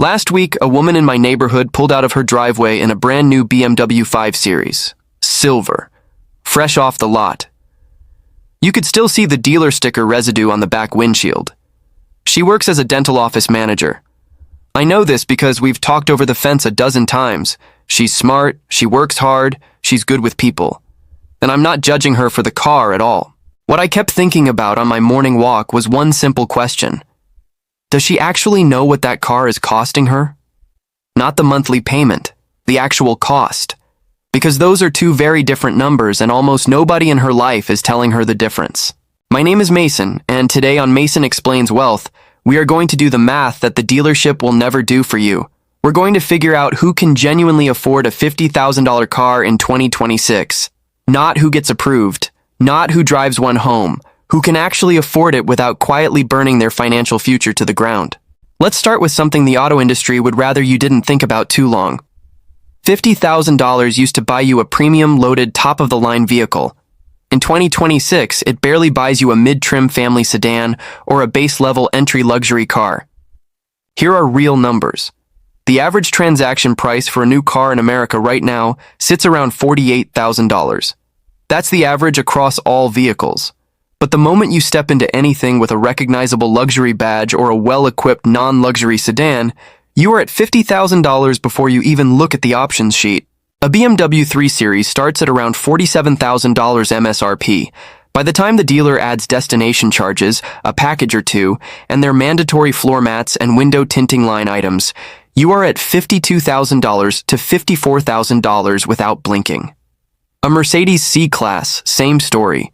Last week, a woman in my neighborhood pulled out of her driveway in a brand new BMW 5 Series. Silver. Fresh off the lot. You could still see the dealer sticker residue on the back windshield. She works as a dental office manager. I know this because we've talked over the fence a dozen times. She's smart, she works hard, she's good with people. And I'm not judging her for the car at all. What I kept thinking about on my morning walk was one simple question. Does she actually know what that car is costing her? Not the monthly payment, the actual cost. Because those are two very different numbers and almost nobody in her life is telling her the difference. My name is Mason, and today on Mason Explains Wealth, we are going to do the math that the dealership will never do for you. We're going to figure out who can genuinely afford a $50,000 car in 2026. Not who gets approved, not who drives one home, who can actually afford it without quietly burning their financial future to the ground. Let's start with something the auto industry would rather you didn't think about too long. $50,000 used to buy you a premium-loaded top-of-the-line vehicle. In 2026, it barely buys you a mid-trim family sedan or a base-level entry luxury car. Here are real numbers. The average transaction price for a new car in America right now sits around $48,000. That's the average across all vehicles. But the moment you step into anything with a recognizable luxury badge or a well-equipped non-luxury sedan, you are at $50,000 before you even look at the options sheet. A BMW 3 Series starts at around $47,000 MSRP. By the time the dealer adds destination charges, a package or two, and their mandatory floor mats and window tinting line items, you are at $52,000 to $54,000 without blinking. A Mercedes C-Class, same story.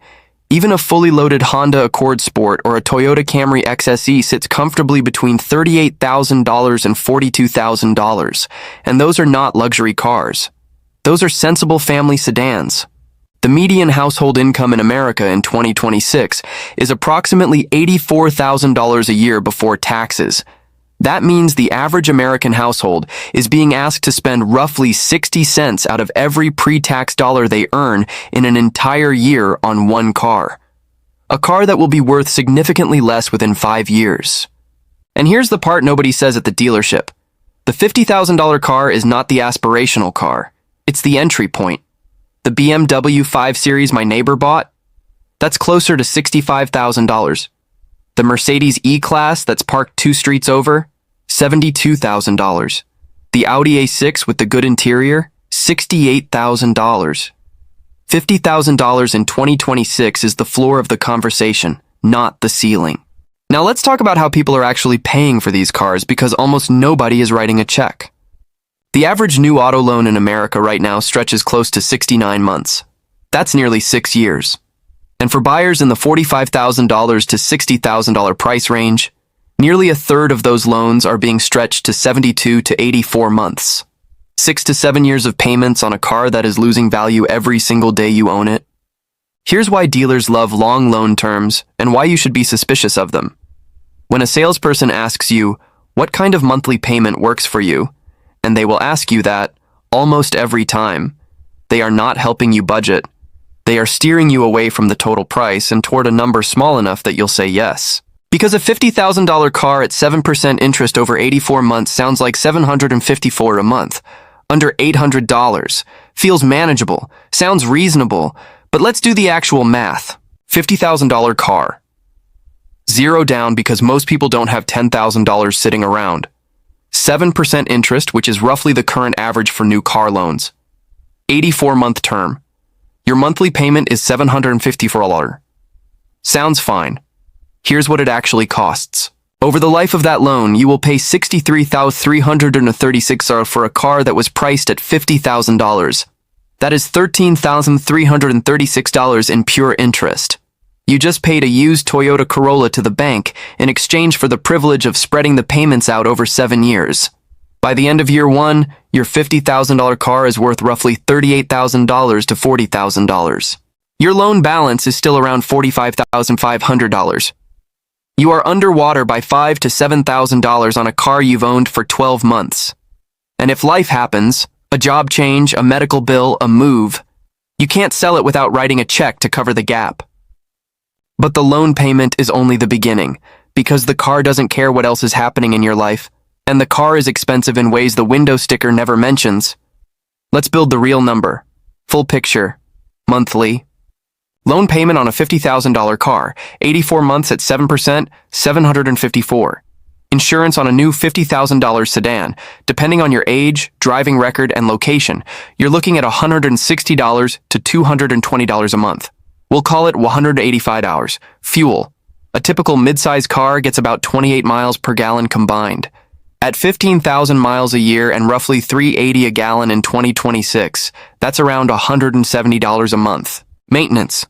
Even a fully loaded Honda Accord Sport or a Toyota Camry XSE sits comfortably between $38,000 and $42,000, and those are not luxury cars. Those are sensible family sedans. The median household income in America in 2026 is approximately $84,000 a year before taxes. That means the average American household is being asked to spend roughly 60 cents out of every pre-tax dollar they earn in an entire year on one car. A car that will be worth significantly less within 5 years. And here's the part nobody says at the dealership. The $50,000 car is not the aspirational car. It's the entry point. The BMW 5 Series my neighbor bought? That's closer to $65,000. The Mercedes E-Class that's parked 2 streets over? $72,000. The Audi A6 with the good interior? $68,000. $50,000 in 2026 is the floor of the conversation, not the ceiling. Now let's talk about how people are actually paying for these cars because almost nobody is writing a check. The average new auto loan in America right now stretches close to 69 months. That's nearly 6 years. And for buyers in the $45,000 to $60,000 price range, nearly a third of those loans are being stretched to 72 to 84 months. 6 to 7 years of payments on a car that is losing value every single day you own it. Here's why dealers love long loan terms and why you should be suspicious of them. When a salesperson asks you, what kind of monthly payment works for you, and they will ask you that almost every time, they are not helping you budget. They are steering you away from the total price and toward a number small enough that you'll say yes. Because a $50,000 car at 7% interest over 84 months sounds like $754 a month, under $800, feels manageable, sounds reasonable, but let's do the actual math. $50,000 car. Zero down because most people don't have $10,000 sitting around. 7% interest, which is roughly the current average for new car loans. 84-month term. Your monthly payment is $754. Sounds fine. Here's what it actually costs. Over the life of that loan, you will pay $63,336 for a car that was priced at $50,000. That is $13,336 in pure interest. You just paid a used Toyota Corolla to the bank in exchange for the privilege of spreading the payments out over 7 years. By the end of year 1, your $50,000 car is worth roughly $38,000 to $40,000. Your loan balance is still around $45,500. You are underwater by $5,000 to $7,000 on a car you've owned for 12 months. And if life happens, a job change, a medical bill, a move, you can't sell it without writing a check to cover the gap. But the loan payment is only the beginning, because the car doesn't care what else is happening in your life. And the car is expensive in ways the window sticker never mentions. Let's build the real number. Full picture. Monthly. Loan payment on a $50,000 car, 84 months at 7%, $754. Insurance on a new $50,000 sedan, depending on your age, driving record, and location, you're looking at $160 to $220 a month. We'll call it $185. Fuel. A typical mid-size car gets about 28 miles per gallon combined. At 15,000 miles a year and roughly $3.80 a gallon in 2026, that's around $170 a month. Maintenance.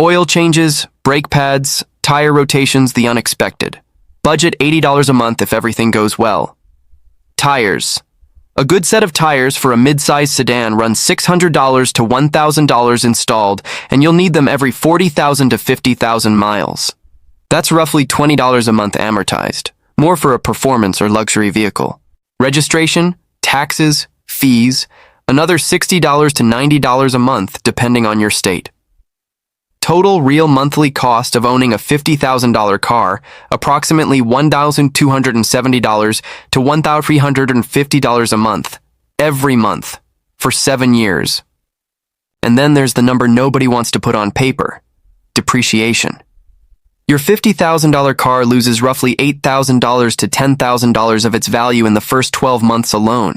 Oil changes, brake pads, tire rotations, the unexpected. Budget $80 a month if everything goes well. Tires. A good set of tires for a mid-size sedan runs $600 to $1,000 installed, and you'll need them every 40,000 to 50,000 miles. That's roughly $20 a month amortized, more for a performance or luxury vehicle. Registration, taxes, fees, another $60 to $90 a month depending on your state. Total real monthly cost of owning a $50,000 car, approximately $1,270 to $1,350 a month, every month, for 7 years. And then there's the number nobody wants to put on paper: depreciation. Your $50,000 car loses roughly $8,000 to $10,000 of its value in the first 12 months alone.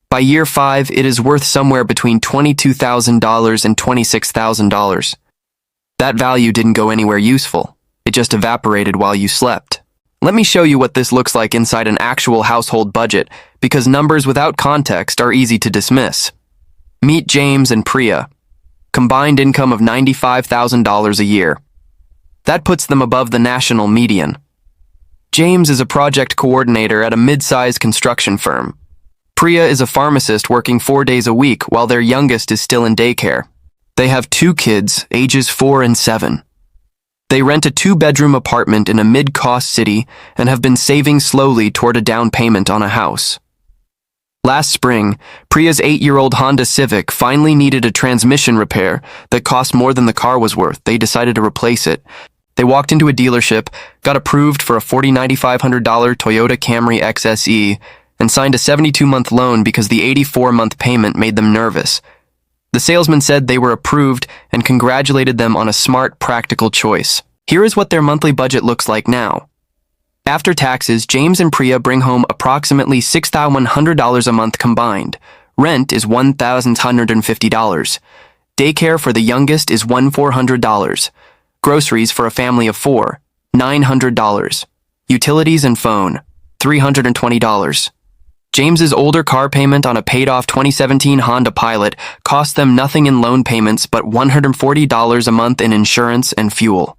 By year 5, it is worth somewhere between $22,000 and $26,000. That value didn't go anywhere useful. It just evaporated while you slept. Let me show you what this looks like inside an actual household budget, because numbers without context are easy to dismiss. Meet James and Priya. Combined income of $95,000 a year. That puts them above the national median. James is a project coordinator at a mid-sized construction firm. Priya is a pharmacist working 4 days a week while their youngest is still in daycare. They have 2 kids, ages 4 and 7. They rent a 2-bedroom apartment in a mid-cost city and have been saving slowly toward a down payment on a house. Last spring, Priya's 8-year-old Honda Civic finally needed a transmission repair that cost more than the car was worth. They decided to replace it. They walked into a dealership, got approved for a $49,500 Toyota Camry XSE, and signed a 72-month loan because the 84-month payment made them nervous. The salesman said they were approved and congratulated them on a smart, practical choice. Here is what their monthly budget looks like now. After taxes, James and Priya bring home approximately $6,100 a month combined. Rent is $1,150. Daycare for the youngest is $1,400. Groceries for a family of 4, $900. Utilities and phone, $320. James's older car payment on a paid-off 2017 Honda Pilot cost them nothing in loan payments but $140 a month in insurance and fuel.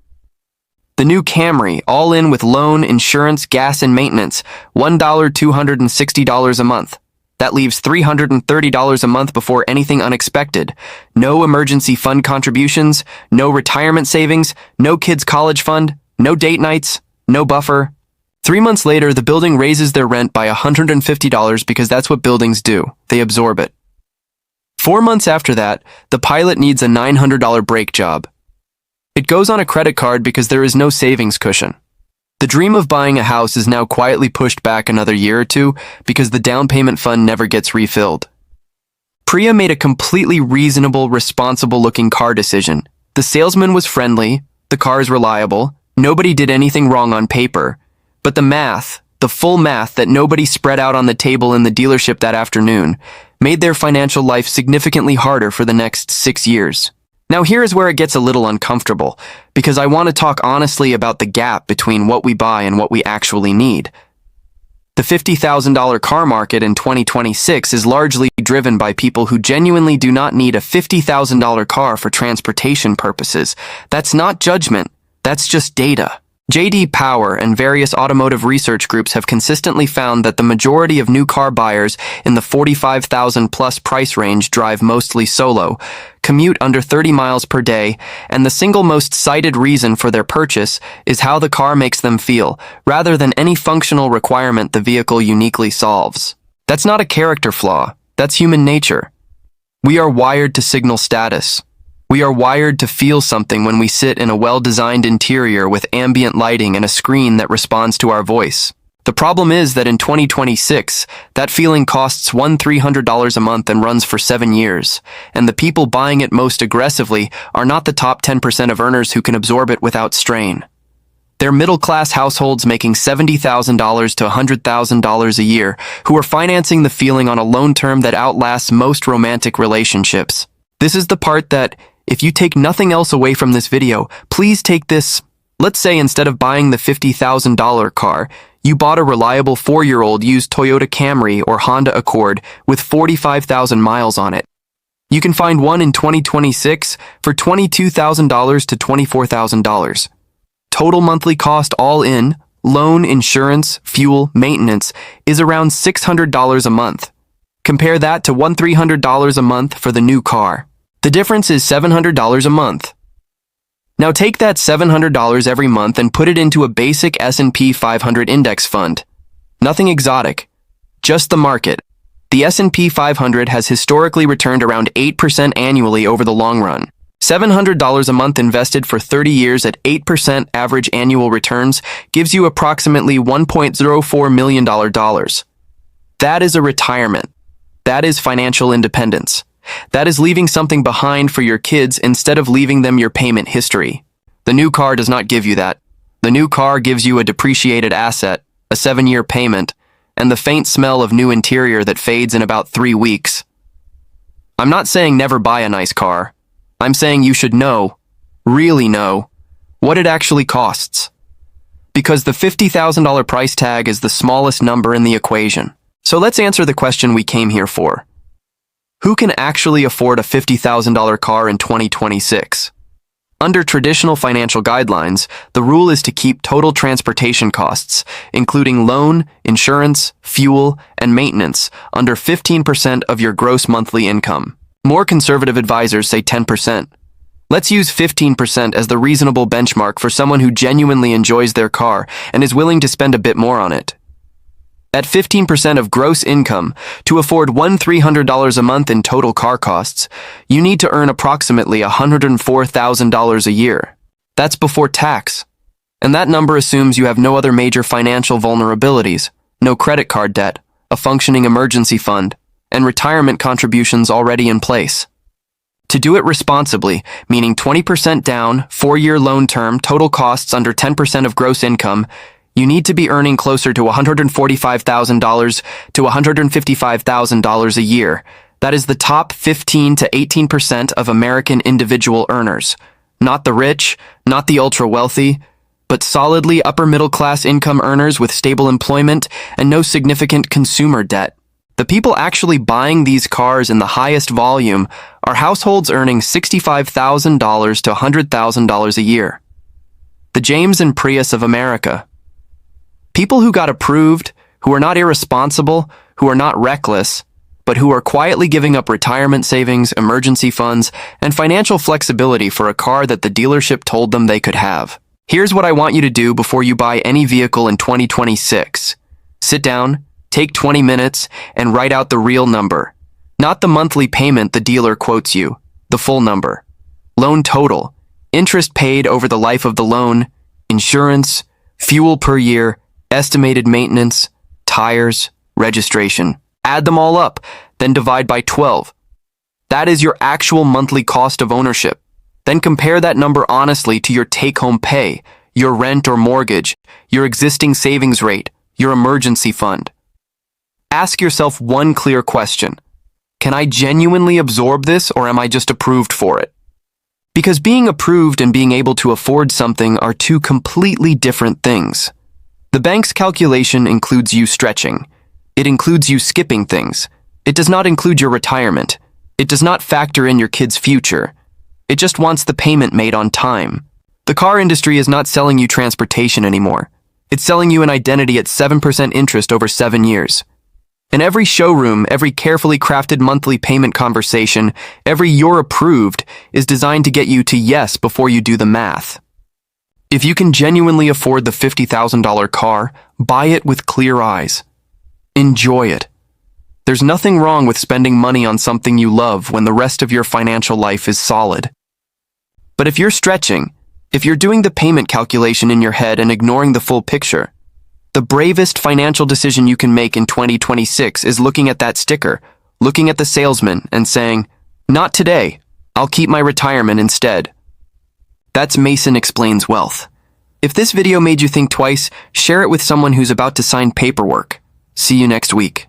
The new Camry, all in with loan, insurance, gas, and maintenance, $1,260 a month. That leaves $330 a month before anything unexpected. No emergency fund contributions, no retirement savings, no kids' college fund, no date nights, no buffer. 3 months later, the building raises their rent by $150 because that's what buildings do. They absorb it. 4 months after that, the Pilot needs a $900 brake job. It goes on a credit card because there is no savings cushion. The dream of buying a house is now quietly pushed back another year or two because the down payment fund never gets refilled. Priya made a completely reasonable, responsible-looking car decision. The salesman was friendly, the car is reliable, nobody did anything wrong on paper, but the math, the full math that nobody spread out on the table in the dealership that afternoon, made their financial life significantly harder for the next 6 years. Now here is where it gets a little uncomfortable, because I want to talk honestly about the gap between what we buy and what we actually need. The $50,000 car market in 2026 is largely driven by people who genuinely do not need a $50,000 car for transportation purposes. That's not judgment, that's just data. J.D. Power and various automotive research groups have consistently found that the majority of new car buyers in the $45,000 plus price range drive mostly solo, commute under 30 miles per day, and the single most cited reason for their purchase is how the car makes them feel, rather than any functional requirement the vehicle uniquely solves. That's not a character flaw, that's human nature. We are wired to signal status. We are wired to feel something when we sit in a well-designed interior with ambient lighting and a screen that responds to our voice. The problem is that in 2026, that feeling costs $300 a month and runs for 7 years, and the people buying it most aggressively are not the top 10% of earners who can absorb it without strain. They're middle-class households making $70,000 to $100,000 a year who are financing the feeling on a loan term that outlasts most romantic relationships. This is the part that, if you take nothing else away from this video, please take this. Let's say instead of buying the $50,000 car, you bought a reliable 4-year-old used Toyota Camry or Honda Accord with 45,000 miles on it. You can find one in 2026 for $22,000 to $24,000. Total monthly cost all in, loan, insurance, fuel, maintenance, is around $600 a month. Compare that to $300 a month for the new car. The difference is $700 a month. Now take that $700 every month and put it into a basic S&P 500 index fund. Nothing exotic, just the market. The S&P 500 has historically returned around 8% annually over the long run. $700 a month invested for 30 years at 8% average annual returns gives you approximately $1.04 million. That is a retirement. That is financial independence. That is leaving something behind for your kids instead of leaving them your payment history. The new car does not give you that. The new car gives you a depreciated asset, a 7-year payment, and the faint smell of new interior that fades in about 3 weeks. I'm not saying never buy a nice car. I'm saying you should know, really know, what it actually costs. Because the $50,000 price tag is the smallest number in the equation. So let's answer the question we came here for. Who can actually afford a $50,000 car in 2026? Under traditional financial guidelines, the rule is to keep total transportation costs, including loan, insurance, fuel, and maintenance, under 15% of your gross monthly income. More conservative advisors say 10%. Let's use 15% as the reasonable benchmark for someone who genuinely enjoys their car and is willing to spend a bit more on it. At 15% of gross income, to afford $300 a month in total car costs, you need to earn approximately $104,000 a year. That's before tax. And that number assumes you have no other major financial vulnerabilities, no credit card debt, a functioning emergency fund, and retirement contributions already in place. To do it responsibly, meaning 20% down, 4-year loan term, total costs under 10% of gross income, you need to be earning closer to $145,000 to $155,000 a year. That is the top 15 to 18% of American individual earners. Not the rich, not the ultra-wealthy, but solidly upper-middle-class income earners with stable employment and no significant consumer debt. The people actually buying these cars in the highest volume are households earning $65,000 to $100,000 a year. The James and Prius of America. People who got approved, who are not irresponsible, who are not reckless, but who are quietly giving up retirement savings, emergency funds, and financial flexibility for a car that the dealership told them they could have. Here's what I want you to do before you buy any vehicle in 2026. Sit down, take 20 minutes, and write out the real number. Not the monthly payment the dealer quotes you, the full number. Loan total, interest paid over the life of the loan, insurance, fuel per year, estimated maintenance, tires, registration. Add them all up, then divide by 12. That is your actual monthly cost of ownership. Then compare that number honestly to your take-home pay, your rent or mortgage, your existing savings rate, your emergency fund. Ask yourself one clear question. Can I genuinely absorb this, or am I just approved for it? Because being approved and being able to afford something are two completely different things. The bank's calculation includes you stretching. It includes you skipping things. It does not include your retirement. It does not factor in your kid's future. It just wants the payment made on time. The car industry is not selling you transportation anymore. It's selling you an identity at 7% interest over 7 years. In every showroom, every carefully crafted monthly payment conversation, every "you're approved" is designed to get you to yes before you do the math. If you can genuinely afford the $50,000 car, buy it with clear eyes. Enjoy it. There's nothing wrong with spending money on something you love when the rest of your financial life is solid. But if you're stretching, if you're doing the payment calculation in your head and ignoring the full picture, The bravest financial decision you can make in 2026 is looking at that sticker, looking at the salesman, and saying, "Not today. I'll keep my retirement instead." That's Mason Explains Wealth. If this video made you think twice, share it with someone who's about to sign paperwork. See you next week.